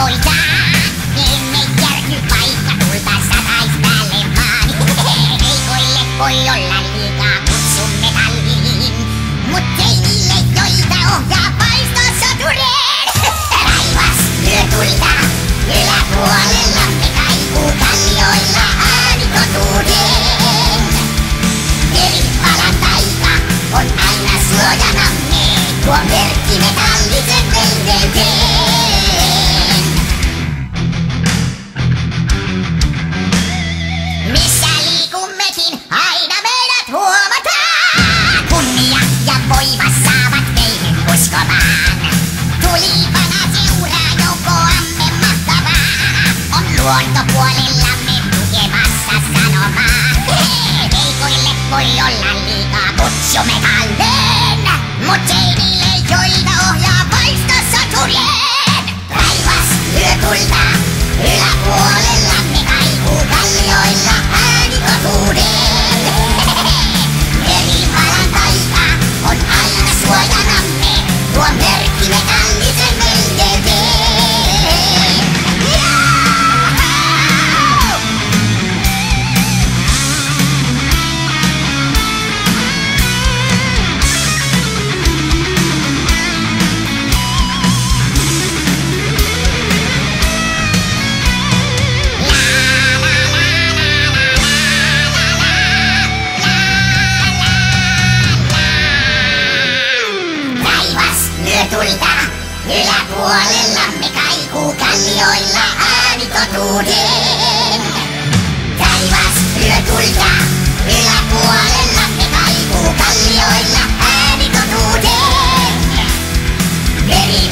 voidaan. Emme järky vaikka tulta satais päälle vaan. Heikoille voi olla liikaa kutsun metalliin. Mut ei niille joita ohjaa paistosotureen. Taivas lyö tulta, yläpuolellamme kaikuu kallioilla äänitotuuden. Veripalan taika on aina suojanamme, tuo merkki metallisen veldeyteen. Missä liikummekin, aina meidät huomataan. Kunnia ja voima saavat meihin uskomaan. Tulipana seuraa joukkoamme mahtavaa. On luontopuolellamme tukemassa sanomaa. Heikoille voi olla liikaa kutsu metallin. Mut ei niille joita ohjaa paistosotureen. Taivas lyö tulta, yläpuolellamme kaikuu kallioilla äänitotuuden. Veripalan taika on aina suojanamme, tuo merkki metallisen veldeyteen. Tulta, yläpuolellamme kaikuu kallioilla äänitotuuden. Taivas lyö tulta, yläpuolellamme kaikuu kallioilla äänitotuuden. Veri